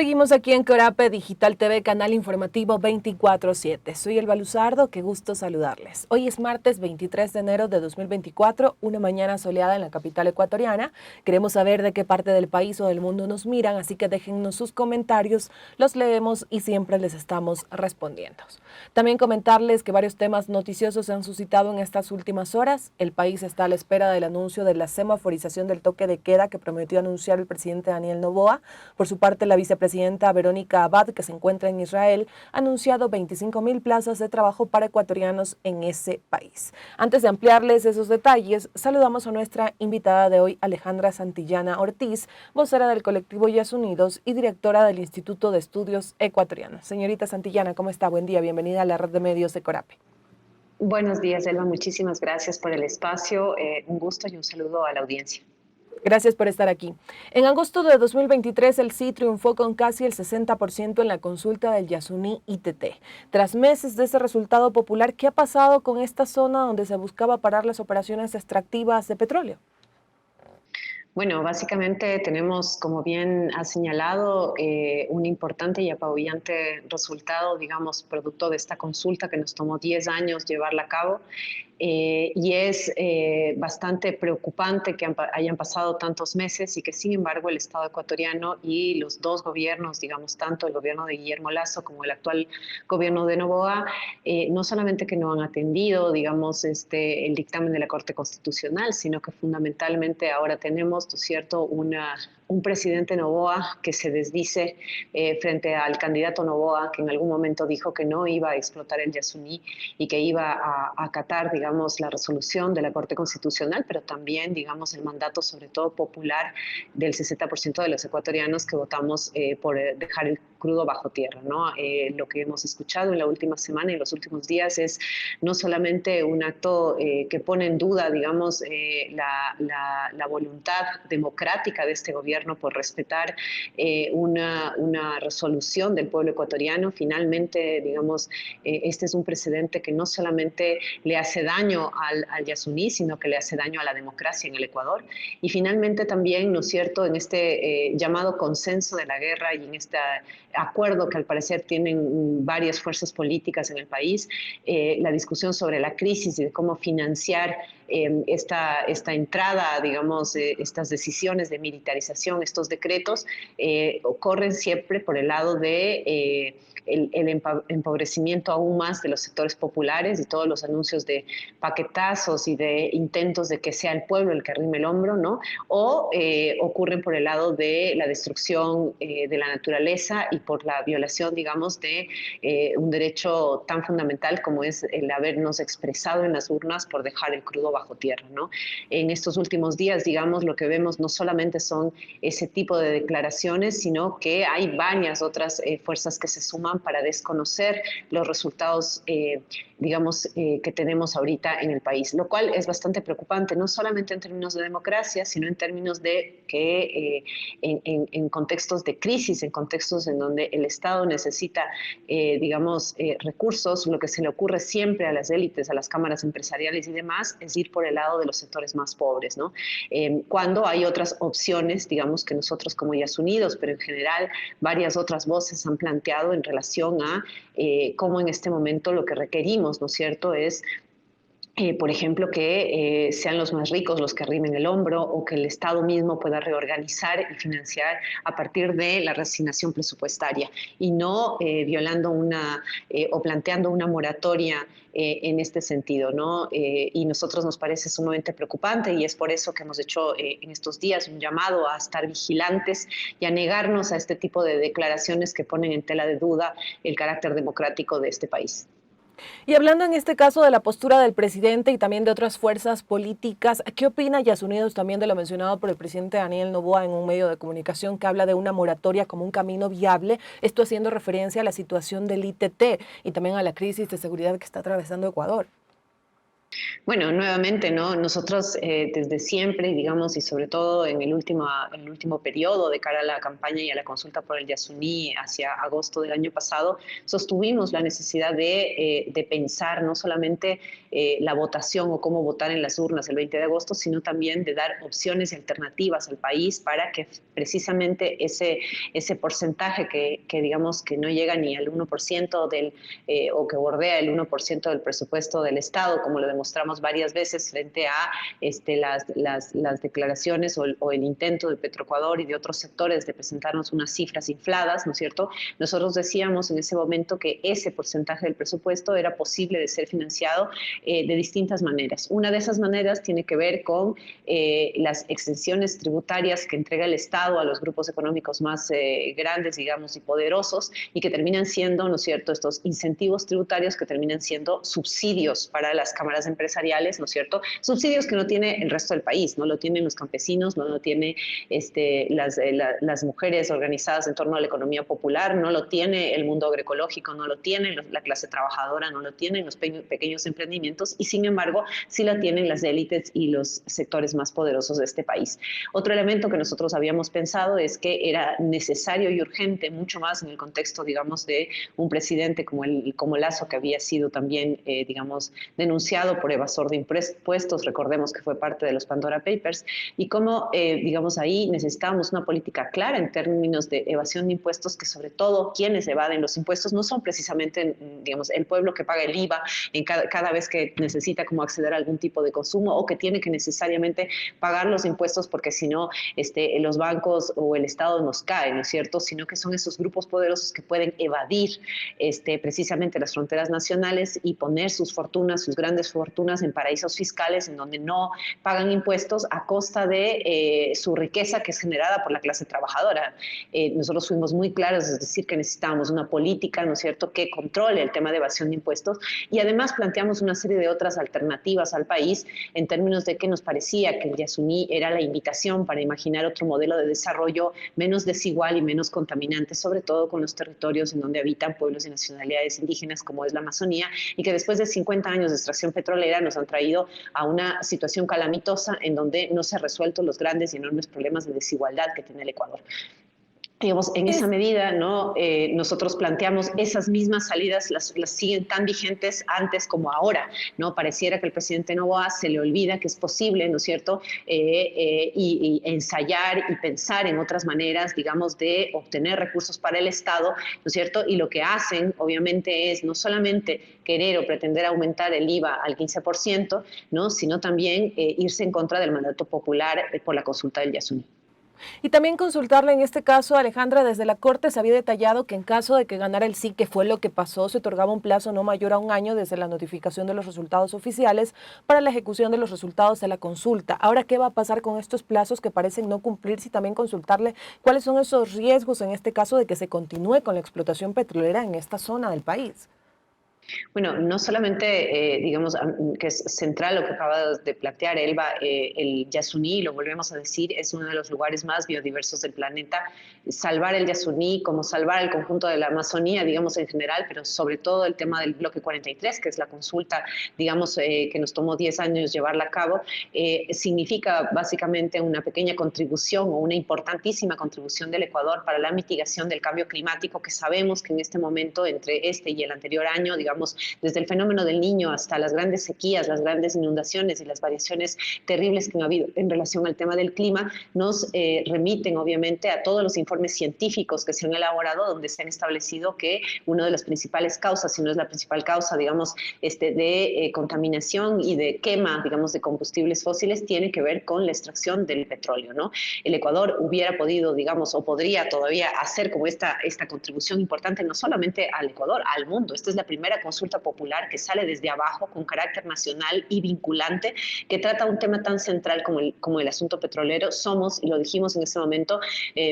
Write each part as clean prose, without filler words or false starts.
Seguimos aquí en Corape Digital TV, canal informativo 24/7. Soy Elba Luzardo, qué gusto saludarles. Hoy es martes 23 de enero de 2024, una mañana soleada en la capital ecuatoriana. Queremos saber de qué parte del país o del mundo nos miran, así que déjennos sus comentarios, los leemos y siempre les estamos respondiendo. También comentarles que varios temas noticiosos se han suscitado en estas últimas horas. El país está a la espera del anuncio de la semaforización del toque de queda que prometió anunciar el presidente Daniel Noboa. Por su parte, la vicepresidenta Verónica Abad, que se encuentra en Israel, ha anunciado 25.000 plazas de trabajo para ecuatorianos en ese país. Antes de ampliarles esos detalles, saludamos a nuestra invitada de hoy, Alejandra Santillana Ortiz, vocera del colectivo Yas Unidos y directora del Instituto de Estudios Ecuatorianos. Señorita Santillana, ¿cómo está? Buen día, bienvenida a la red de medios de Corape. Buenos días, Elba. Muchísimas gracias por el espacio. Un gusto y un saludo a la audiencia. Gracias por estar aquí. En agosto de 2023, el sí triunfó con casi el 60% en la consulta del Yasuní ITT. Tras meses de ese resultado popular, ¿qué ha pasado con esta zona donde se buscaba parar las operaciones extractivas de petróleo? Bueno, básicamente tenemos, como bien ha señalado, un importante y apabullante resultado, digamos, producto de esta consulta que nos tomó 10 años llevarla a cabo. Y es bastante preocupante que hayan pasado tantos meses y que, sin embargo, el Estado ecuatoriano y los dos gobiernos, digamos, tanto el gobierno de Guillermo Lasso como el actual gobierno de Noboa, no solamente que no han atendido, digamos, el dictamen de la Corte Constitucional, sino que fundamentalmente ahora tenemos, ¿no es cierto?, un presidente Noboa que se desdice frente al candidato Noboa, que en algún momento dijo que no iba a explotar el Yasuní y que iba a acatar, digamos, la resolución de la Corte Constitucional, pero también, digamos, el mandato, sobre todo popular, del 60% de los ecuatorianos que votamos por dejar el crudo bajo tierra, ¿no? Lo que hemos escuchado en la última semana y en los últimos días es no solamente un acto que pone en duda, digamos, la voluntad democrática de este gobierno por respetar una resolución del pueblo ecuatoriano. Finalmente, digamos, este es un precedente que no solamente le hace daño al Yasuní, sino que le hace daño a la democracia en el Ecuador. Y finalmente también, ¿no es cierto?, en este llamado consenso de la guerra y en este acuerdo que al parecer tienen varias fuerzas políticas en el país, la discusión sobre la crisis y de cómo financiar esta entrada, digamos, estas decisiones de militarización, estos decretos, ocurren siempre por el lado de el empobrecimiento aún más de los sectores populares y todos los anuncios de paquetazos y de intentos de que sea el pueblo el que arrime el hombro, ¿no? O ocurren por el lado de la destrucción de la naturaleza y por la violación, digamos, de un derecho tan fundamental como es el habernos expresado en las urnas por dejar el crudo bajo tierra, ¿no? En estos últimos días, digamos, lo que vemos no solamente son ese tipo de declaraciones, sino que hay varias otras fuerzas que se suman para desconocer los resultados, digamos, que tenemos ahorita en el país, lo cual es bastante preocupante, no solamente en términos de democracia, sino en términos de que en contextos de crisis, en contextos en donde el Estado necesita, digamos, recursos, lo que se le ocurre siempre a las élites, a las cámaras empresariales y demás, es ir por el lado de los sectores más pobres, ¿no? Cuando hay otras opciones, digamos, que nosotros como Yas Unidos, pero en general varias otras voces han planteado en relación a cómo en este momento lo que requerimos, ¿no es cierto?, es por ejemplo, que sean los más ricos los que arrimen el hombro o que el Estado mismo pueda reorganizar y financiar a partir de la reasignación presupuestaria y no violando o planteando una moratoria en este sentido, ¿no? Y nosotros nos parece sumamente preocupante y es por eso que hemos hecho en estos días un llamado a estar vigilantes y a negarnos a este tipo de declaraciones que ponen en tela de duda el carácter democrático de este país. Y hablando en este caso de la postura del presidente y también de otras fuerzas políticas, ¿qué opina Yas Unidos también de lo mencionado por el presidente Daniel Noboa en un medio de comunicación que habla de una moratoria como un camino viable? Esto haciendo referencia a la situación del ITT y también a la crisis de seguridad que está atravesando Ecuador. Bueno, nuevamente, ¿no? Nosotros desde siempre, digamos, y sobre todo en el último periodo de cara a la campaña y a la consulta por el Yasuní hacia agosto del año pasado, sostuvimos la necesidad de pensar no solamente la votación o cómo votar en las urnas el 20 de agosto, sino también de dar opciones y alternativas al país para que precisamente ese porcentaje que digamos que no llega ni al 1% o que bordea el 1% del presupuesto del Estado, como lo demostramos varias veces frente a las declaraciones o el intento de Petroecuador y de otros sectores de presentarnos unas cifras infladas, ¿no es cierto? Nosotros decíamos en ese momento que ese porcentaje del presupuesto era posible de ser financiado de distintas maneras. Una de esas maneras tiene que ver con las exenciones tributarias que entrega el Estado a los grupos económicos más grandes, digamos, y poderosos, y que terminan siendo, ¿no es cierto?, estos incentivos tributarios que terminan siendo subsidios para las cámaras empresariales, ¿no es cierto? Subsidios que no tiene el resto del país, no lo tienen los campesinos, no lo tiene las mujeres organizadas en torno a la economía popular, no lo tiene el mundo agroecológico, no lo tiene la clase trabajadora, no lo tienen los pequeños emprendimientos, y sin embargo sí la tienen las élites y los sectores más poderosos de este país. Otro elemento que nosotros habíamos pensado es que era necesario y urgente, mucho más en el contexto, digamos, de un presidente como Lazo, que había sido también, digamos, denunciado por evasor de impuestos, recordemos que fue parte de los Pandora Papers, y cómo, digamos, ahí necesitábamos una política clara en términos de evasión de impuestos, que sobre todo quienes evaden los impuestos no son precisamente, digamos, el pueblo que paga el IVA en cada vez que necesita como acceder a algún tipo de consumo, o que tiene que necesariamente pagar los impuestos porque si no, los bancos o el Estado nos cae, ¿no es cierto? Sino que son esos grupos poderosos que pueden evadir precisamente las fronteras nacionales y poner sus fortunas, sus grandes fortunas en paraísos fiscales en donde no pagan impuestos a costa de su riqueza, que es generada por la clase trabajadora. Nosotros fuimos muy claros, es decir, que necesitábamos una política, ¿no es cierto?, que controle el tema de evasión de impuestos, y además planteamos una serie de otras alternativas al país en términos de que nos parecía que el Yasuní era la invitación para imaginar otro modelo de desarrollo menos desigual y menos contaminante, sobre todo con los territorios en donde habitan pueblos y nacionalidades indígenas como es la Amazonía, y que después de 50 años de extracción petrolera nos han traído a una situación calamitosa en donde no se han resuelto los grandes y enormes problemas de desigualdad que tiene el Ecuador. Digamos, en esa medida, ¿no? Nosotros planteamos esas mismas salidas, las siguen tan vigentes antes como ahora, ¿no? Pareciera que el presidente Noboa se le olvida que es posible, ¿no es cierto?, y ensayar y pensar en otras maneras, digamos, de obtener recursos para el Estado, ¿no es cierto? Y lo que hacen, obviamente, es no solamente querer o pretender aumentar el IVA al 15%, ¿no?, sino también irse en contra del mandato popular por la consulta del Yasuní. Y también consultarle en este caso, Alejandra, desde la Corte se había detallado que en caso de que ganara el sí, que fue lo que pasó, se otorgaba un plazo no mayor a un año desde la notificación de los resultados oficiales para la ejecución de los resultados de la consulta. Ahora, ¿qué va a pasar con estos plazos que parecen no cumplirse? Y también consultarle cuáles son esos riesgos en este caso de que se continúe con la explotación petrolera en esta zona del país. Bueno, no solamente, digamos, que es central lo que acaba de plantear Elba, el Yasuní, lo volvemos a decir, es uno de los lugares más biodiversos del planeta. Salvar el Yasuní, como salvar el conjunto de la Amazonía, digamos, en general, pero sobre todo el tema del bloque 43, que es la consulta, digamos, que nos tomó 10 años llevarla a cabo, significa básicamente una pequeña contribución o una importantísima contribución del Ecuador para la mitigación del cambio climático, que sabemos que en este momento, entre este y el anterior año, digamos, desde el fenómeno del Niño hasta las grandes sequías, las grandes inundaciones y las variaciones terribles que ha habido en relación al tema del clima, nos remiten obviamente a todos los informes científicos que se han elaborado, donde se han establecido que una de las principales causas, si no es la principal causa, digamos, de contaminación y de quema, digamos, de combustibles fósiles, tiene que ver con la extracción del petróleo, ¿no? El Ecuador hubiera podido, digamos, o podría todavía hacer como esta contribución importante, no solamente al Ecuador, al mundo. Esta es la primera consulta popular que sale desde abajo con carácter nacional y vinculante, que trata un tema tan central como el asunto petrolero. Somos, y lo dijimos en ese momento,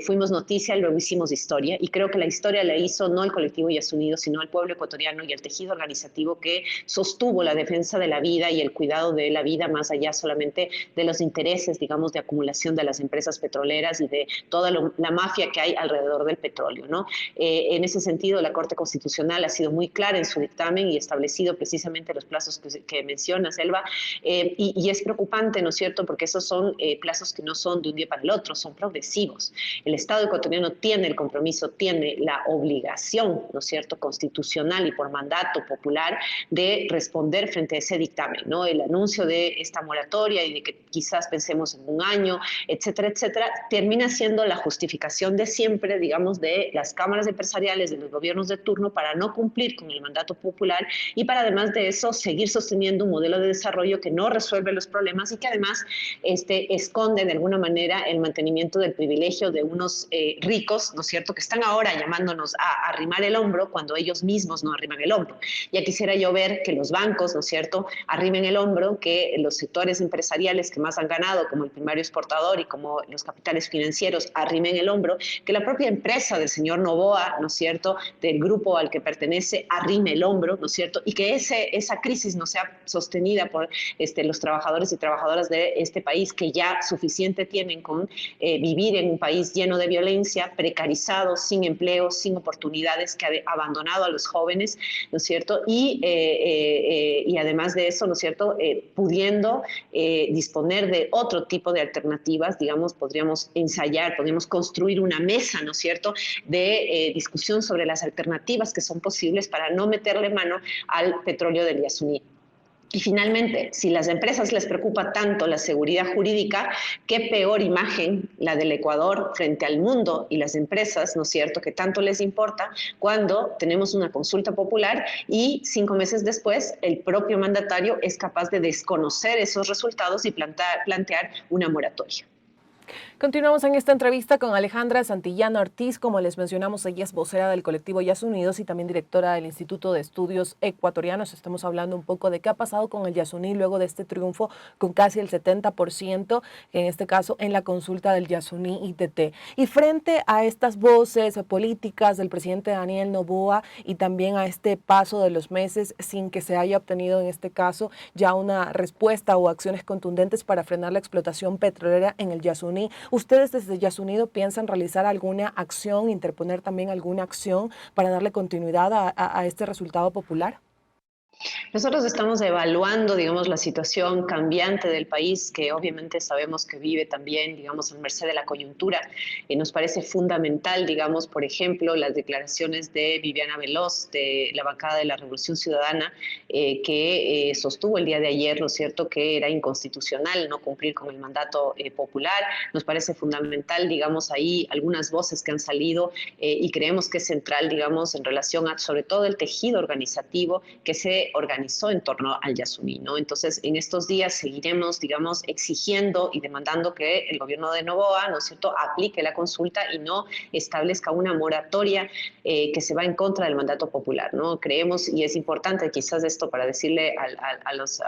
fuimos noticia y luego hicimos historia, y creo que la historia la hizo no el colectivo Yasunido, sino el pueblo ecuatoriano y el tejido organizativo que sostuvo la defensa de la vida y el cuidado de la vida más allá solamente de los intereses, digamos, de acumulación de las empresas petroleras y de toda la mafia que hay alrededor del petróleo, ¿no? En ese sentido, la Corte Constitucional ha sido muy clara en su dictamen y establecido precisamente los plazos que menciona Selva, y es preocupante, ¿no es cierto?, porque esos son plazos que no son de un día para el otro, son progresivos. El Estado ecuatoriano tiene el compromiso, tiene la obligación, ¿no es cierto?, constitucional y por mandato popular de responder frente a ese dictamen, ¿no? El anuncio de esta moratoria y de que quizás pensemos en un año, etcétera, etcétera, termina siendo la justificación de siempre, digamos, de las cámaras empresariales, de los gobiernos de turno para no cumplir con el mandato popular y para además de eso seguir sosteniendo un modelo de desarrollo que no resuelve los problemas y que además esconde de alguna manera el mantenimiento del privilegio de unos ricos, ¿no es cierto?, que están ahora llamándonos a arrimar el hombro cuando ellos mismos no arriman el hombro. Ya quisiera yo ver que los bancos, ¿no es cierto?, arrimen el hombro, que los sectores empresariales que más han ganado, como el primario exportador y como los capitales financieros, arrimen el hombro, que la propia empresa del señor Noboa, ¿no es cierto?, del grupo al que pertenece, arrime el hombro, ¿no es cierto?, y que esa crisis no sea sostenida por los trabajadores y trabajadoras de este país, que ya suficiente tienen con vivir en un país lleno de violencia, precarizado, sin empleo, sin oportunidades, que ha abandonado a los jóvenes, ¿no es cierto?, y además de eso, ¿no es cierto?, pudiendo disponer de otro tipo de alternativas, digamos, podríamos ensayar, podríamos construir una mesa, ¿no es cierto?, de discusión sobre las alternativas que son posibles para no meterle mano al petróleo del Yasuní. Y finalmente, si las empresas les preocupa tanto la seguridad jurídica, qué peor imagen la del Ecuador frente al mundo y las empresas, ¿no es cierto?, que tanto les importa cuando tenemos una consulta popular y 5 meses después el propio mandatario es capaz de desconocer esos resultados y plantear una moratoria. Continuamos en esta entrevista con Alejandra Santillana Ortiz. Como les mencionamos, ella es vocera del colectivo Yasunidos y también directora del Instituto de Estudios Ecuatorianos. Estamos hablando un poco de qué ha pasado con el Yasuní luego de este triunfo con casi el 70%, en este caso en la consulta del Yasuní ITT. Y frente a estas voces políticas del presidente Daniel Noboa y también a este paso de los meses sin que se haya obtenido en este caso ya una respuesta o acciones contundentes para frenar la explotación petrolera en el Yasuní, ¿ustedes desde Yasunido piensan realizar alguna acción, interponer también alguna acción para darle continuidad a este resultado popular? Nosotros estamos evaluando, digamos, la situación cambiante del país, que obviamente sabemos que vive también, digamos, en merced de la coyuntura. Nos parece fundamental, digamos, por ejemplo, las declaraciones de Viviana Veloz, de la bancada de la Revolución Ciudadana, que sostuvo el día de ayer, ¿no es cierto?, que era inconstitucional no cumplir con el mandato popular. Nos parece fundamental, digamos, ahí algunas voces que han salido y creemos que es central, digamos, en relación a, sobre todo, el tejido organizativo que se organizó en torno al Yasuní, ¿no? Entonces, en estos días seguiremos, digamos, exigiendo y demandando que el gobierno de Noboa, ¿no es cierto?, aplique la consulta y no establezca una moratoria que se va en contra del mandato popular, ¿no? Creemos, y es importante quizás esto para decirle a los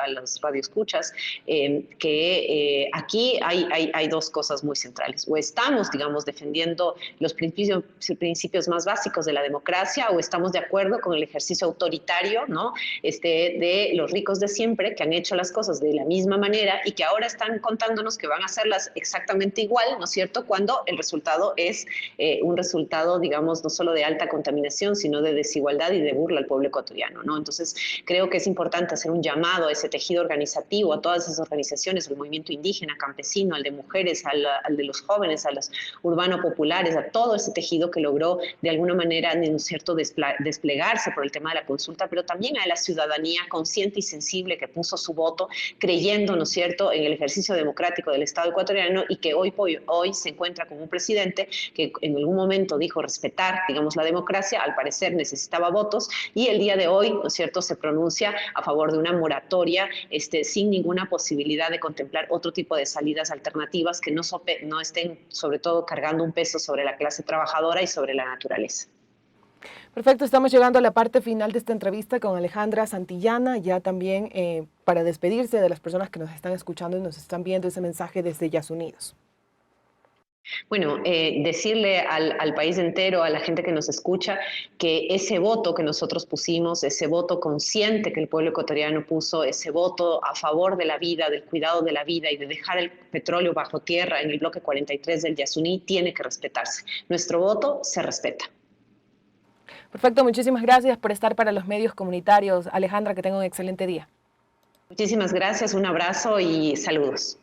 radioescuchas, que aquí hay dos cosas muy centrales. O estamos, digamos, defendiendo los principios más básicos de la democracia, o estamos de acuerdo con el ejercicio autoritario, ¿no?, de los ricos de siempre, que han hecho las cosas de la misma manera y que ahora están contándonos que van a hacerlas exactamente igual, ¿no es cierto?, cuando el resultado es un resultado, digamos, no solo de alta contaminación, sino de desigualdad y de burla al pueblo ecuatoriano, ¿no? Entonces, creo que es importante hacer un llamado a ese tejido organizativo, a todas esas organizaciones, al movimiento indígena, campesino, al de mujeres, al de los jóvenes, a los urbano populares, a todo ese tejido que logró de alguna manera, ¿no es cierto?, desplegarse por el tema de la consulta, pero también a la ciudadanía consciente y sensible que puso su voto creyendo, ¿no es cierto?, en el ejercicio democrático del Estado ecuatoriano y que hoy se encuentra con un presidente que en algún momento dijo respetar, digamos, la democracia, al parecer necesitaba votos y el día de hoy, ¿no es cierto?, se pronuncia a favor de una moratoria sin ninguna posibilidad de contemplar otro tipo de salidas alternativas que no estén sobre todo cargando un peso sobre la clase trabajadora y sobre la naturaleza. Perfecto, estamos llegando a la parte final de esta entrevista con Alejandra Santillana, ya también para despedirse de las personas que nos están escuchando y nos están viendo ese mensaje desde Yasunidos. Bueno, decirle al país entero, a la gente que nos escucha, que ese voto que nosotros pusimos, ese voto consciente que el pueblo ecuatoriano puso, ese voto a favor de la vida, del cuidado de la vida y de dejar el petróleo bajo tierra en el bloque 43 del Yasuní, tiene que respetarse. Nuestro voto se respeta. Perfecto, muchísimas gracias por estar para los medios comunitarios. Alejandra, que tenga un excelente día. Muchísimas gracias, un abrazo y saludos.